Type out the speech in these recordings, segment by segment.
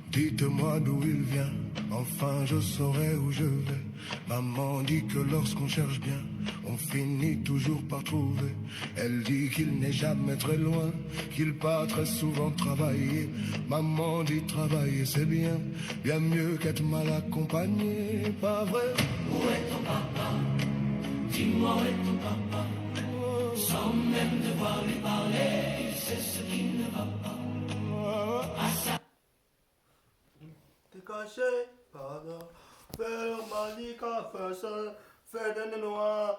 Dites-moi d'où il vient, enfin je saurai où je vais. Maman dit que lorsqu'on cherche bien, on finit toujours par trouver. Elle dit qu'il n'est jamais très loin, qu'il part très souvent travailler. Maman dit travailler c'est bien, bien mieux qu'être mal accompagné, pas vrai? Où est ton papa? Dis-moi où est ton papa? Sans même devoir lui parler, c'est ce qui ne va pas. T'es caché, pardon. Fais Malika, fais ça, fais de noir.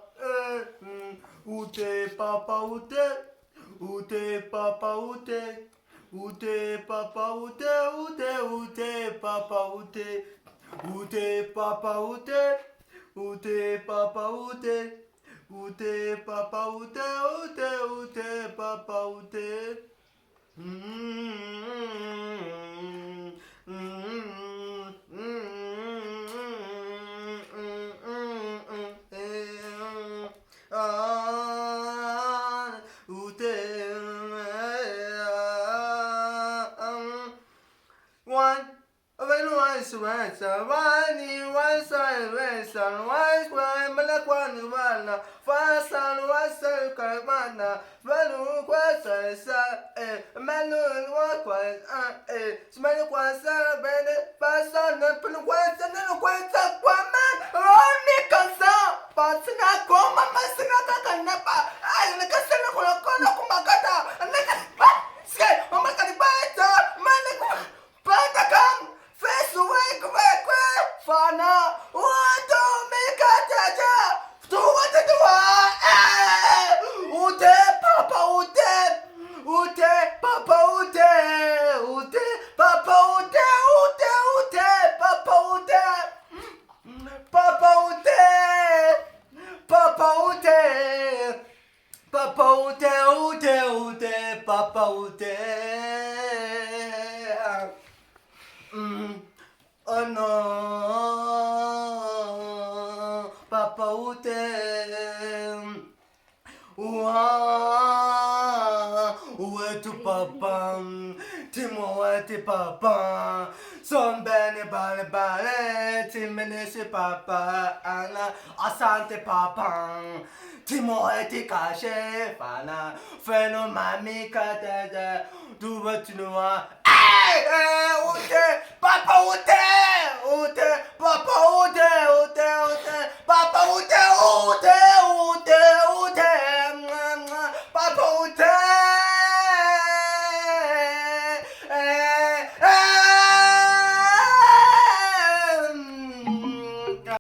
Où t'es, papa, où t'es? Où t'es, papa, où t'es? Où t'es, papa, où t'es? Où t'es, où t'es, papa, où t'es? Où t'es, papa, où t'es? Où t'es, papa, où t'es? Où t'es, papa, où t'es? Où t'es, où t'es, papa, où t'es? Où t'es? One, when once went a one, once I went and once when Malakwan Wana, fast and was a Karmana, Manu was a Manu was a Smell was a better, fast on the Pulwest and then went up one man, only concern, but not come, Massinaka Napa, I like a Senna Kumagata, and then say, oh my god, better, Pata come, face away, quick, Fana, what to make a jaja? Do what to do? Ute, Papa, Ute, Papa, Ute, Papa, Ute, Papa, Papa, Papa, Papa, Papa, Oh non, papa où t'es? Où est tout papa? Dis-moi où est tes papa? Son bene bale bale, ti menece papa, Anna, asante papa. Dis-moi où est tes cachets, Fana, fais-nous mamie katede, d'où vas-tu nous voir? Où t'es? Papa où t'es? Où t'es? Papa où t'es? Où t'es? Où t'es? Papa où t'es? Où t'es? Où t'es? Où t'es? Papa où t'es?